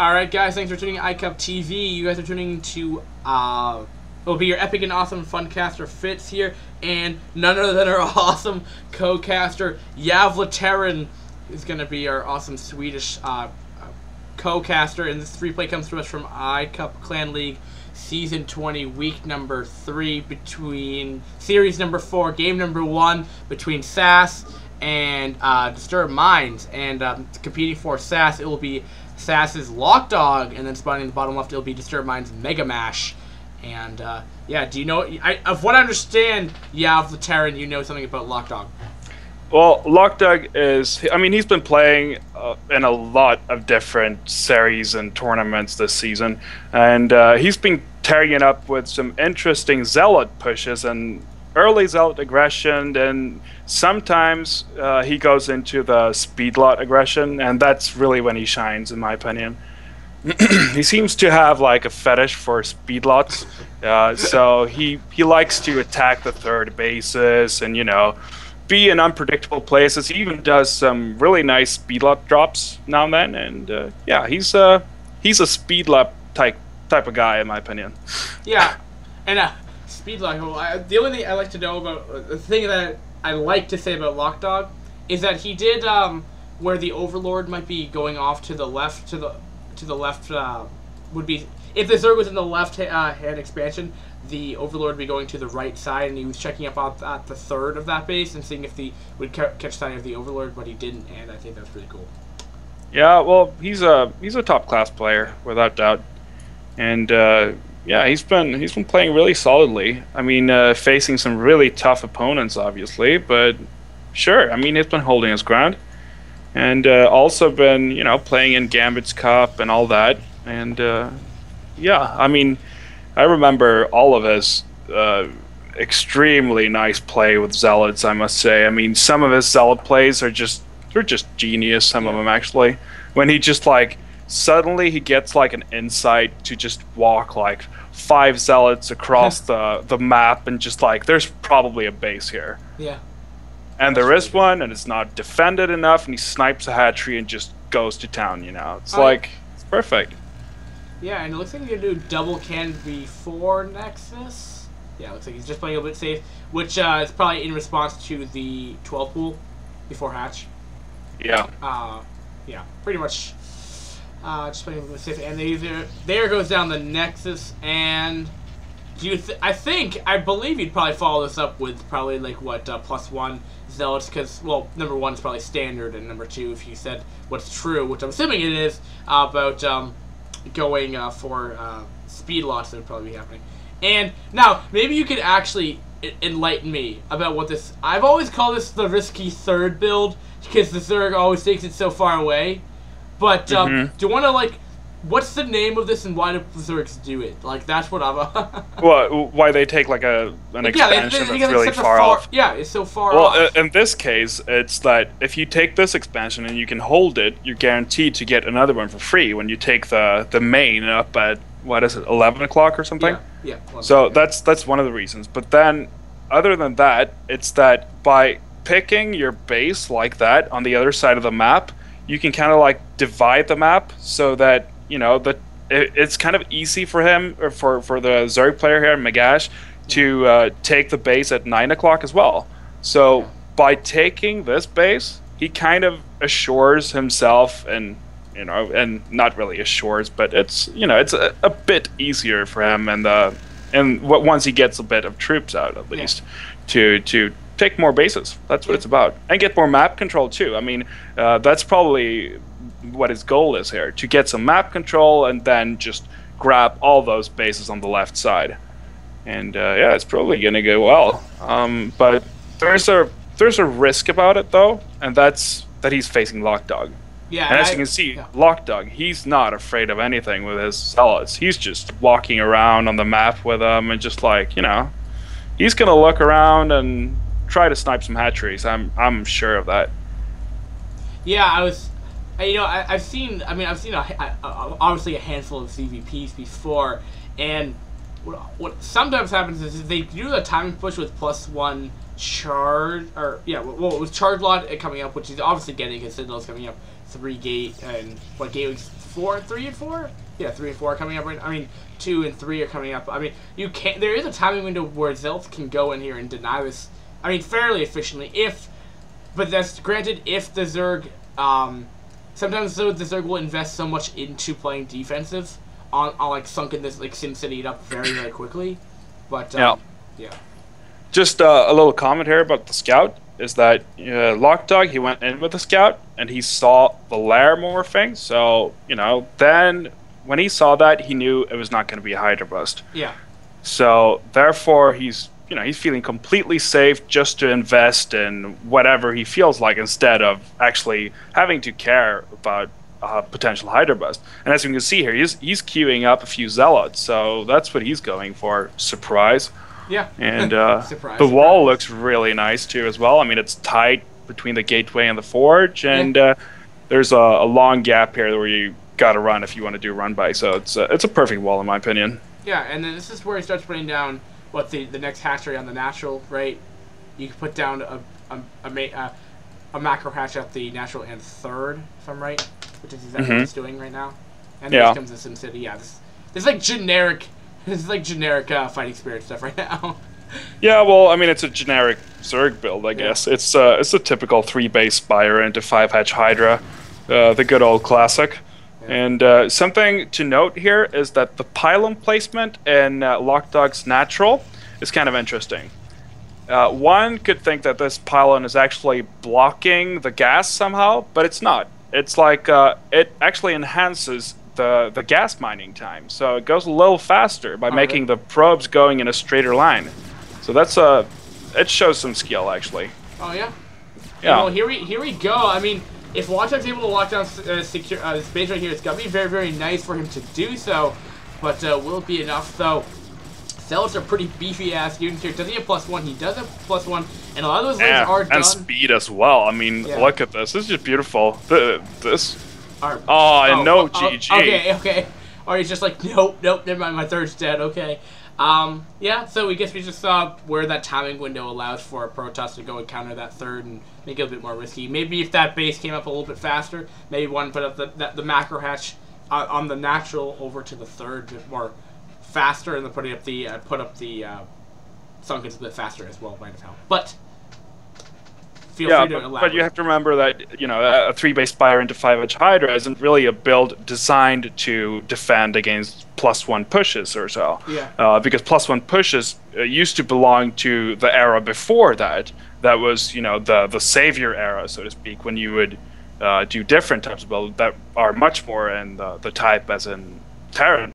Alright guys, thanks for tuning in iCup TV. You guys are tuning to, it'll be your epic and awesome funcaster Fitz here, and none other than our awesome co-caster, CLaW is going to be our awesome Swedish co-caster, and this replay comes to us from iCup Clan League Season 20, Week number 3, between Series number 4, Game number 1, between SAS and Disturbed Minds, and competing for SAS, it will be SAS's LocDog, and then spawning in the bottom left, it'll be Disturbed Minds Megamash. And yeah, do you know? Of what I understand, CLaW, you know something about LocDog. Well, LocDog is, I mean, he's been playing in a lot of different series and tournaments this season, and he's been tearing it up with some interesting Zealot pushes and early Zealot aggression, and sometimes he goes into the speedlot aggression, and that's really when he shines, in my opinion. He seems to have like a fetish for speedlots, so he likes to attack the third bases and, you know, be in unpredictable places. He even does some really nice speedlot drops now and then, and yeah, he's a speedlot type of guy, in my opinion. Yeah, and speedlot. The only thing I like to know about, the thing that I like to say about LocDog is that he did where the Overlord might be going off to the left, to the left would be, if the Zerg was in the left hand expansion, the Overlord would be going to the right side, and he was checking up at the third of that base and seeing if he would catch sight of the Overlord, but he didn't, and I think that's pretty cool. Yeah, well, he's a top class player without doubt, and yeah, he's been playing really solidly. I mean, facing some really tough opponents, obviously, but sure, I mean, he's been holding his ground, and also been, you know, playing in Gambit's Cup and all that, and yeah, I mean, I remember all of his extremely nice play with Zealots, I must say. I mean, some of his Zealot plays they're just genius, some of them actually. When he just like, suddenly he gets like an insight to just walk like 5 Zealots across the map, and just like, there's probably a base here. Yeah. And there is one, and it's not defended enough, and he snipes a hatchery and just goes to town, you know. It's like, it's perfect. Yeah, and it looks like you're going to do double can before Nexus. Yeah, it looks like he's just playing a bit safe, which is probably in response to the 12 pool before hatch. Yeah. Yeah, pretty much just playing a bit safe. And there goes down the Nexus, and I believe you'd probably follow this up with probably like what, +1 Zealots, because, well, number 1 is probably standard, and number 2, if you said what's true, which I'm assuming it is, about going for speed loss, that would probably be happening. And now, maybe you could actually enlighten me about what this, I've always called this the risky third build, because the Zerg always takes it so far away, but do you want to, like, what's the name of this, and why do the Zergs do it? Like, that's what I'm... Well, why they take, like, an expansion that's really far off. Yeah, it's so far off. Well, in this case, it's that if you take this expansion and you can hold it, you're guaranteed to get another one for free when you take the main up at, what is it, 11 o'clock or something? Yeah. So that's one of the reasons. But then, other than that, it's that by picking your base like that on the other side of the map, you can kind of, like, divide the map so that, you know, it's kind of easy for him, or for the Zerg player here, Megash, to take the base at 9 o'clock as well. So by taking this base, he kind of assures himself, and, you know, and not really assures, but it's, you know, it's a bit easier for him, and once he gets a bit of troops out, at least, to take more bases. That's what it's about, and get more map control too. I mean, that's probably what his goal is here, to get some map control and then just grab all those bases on the left side. And yeah, it's probably gonna go well. But there's a risk about it though, and that's that he's facing LocDog. Yeah, and as you can see, LocDog, he's not afraid of anything with his Zealots. He's just walking around on the map with them, and just like, you know, he's gonna look around and try to snipe some hatcheries. I'm sure of that. Yeah, you know, I've seen obviously a handful of CVPs before, and what sometimes happens is they do the timing push with +1 charge, or with charge lot coming up, which he's obviously getting, his Citadel's coming up 3 gate, and what gate 4, 3 and 4. Yeah, 3 and 4 are coming up right. I mean, 2 and 3 are coming up. I mean, you can't. There is a timing window where Zelt can go in here and deny this. I mean, fairly efficiently. But that's granted if the Zerg. Sometimes though the Zerg will invest so much into playing defensive on like sunken this like Sin City it up very quickly. But yeah. Just a little comment here about the scout is that LocDog, he went in with the scout and he saw the lair morphing. So then when he saw that, he knew it was not going to be a Hydra bust. Yeah. So therefore, he's feeling completely safe just to invest in whatever he feels like instead of actually having to care about potential Hydra bust. And as you can see here, he's queuing up a few zealots, so that's what he's going for. Surprise. Yeah. And surprise, the wall looks really nice too as well. I mean, it's tight between the gateway and the forge, and there's a long gap here where you got to run if you want to do run by. So it's a perfect wall in my opinion. Yeah, and then this is where he starts putting down the next hatchery on the natural, right? You can put down a macro hatch at the natural and third, if I'm right, which is exactly what he's doing right now. And then comes the Sim City. Yeah, this is like generic. This is like generic fighting spirit stuff right now. Yeah, well, I mean, it's a generic Zerg build, I guess. It's a typical 3-base Spire into 5-hatch Hydra, the good old classic. And something to note here is that the pylon placement in LocDog's natural is kind of interesting. One could think that this pylon is actually blocking the gas somehow, but it's not. It's like it actually enhances the gas mining time, so it goes a little faster by making the probes going in a straighter line. So that's it shows some skill actually. Oh yeah. Yeah. Well, here we go. I mean, if LocDog's able to lock down this base right here, it's gonna be very nice for him to do so. But will it be enough though? Zealots are pretty beefy ass units here. Does he have +1? He does have +1, and a lot of those lanes are done. And speed as well. I mean, look at this. This is just beautiful. This. GG. Okay. Or he's just like, nope, never mind, my third's dead, okay. Yeah, so we guess we just saw where that timing window allows for a Protoss to go and counter that third and make it a bit more risky. Maybe if that base came up a little bit faster, maybe one put up the macro hatch on the natural over to the third a bit more faster, and then put up the Sunkens a bit faster as well might have helped. But feel free to elaborate. But you have to remember that a 3-base Spire into 5-hatch Hydra isn't really a build designed to defend against +1 pushes or so. Yeah. Because +1 pushes used to belong to the era before that. That was the savior era, so to speak, when you would do different types of builds that are much more in the type as in Terran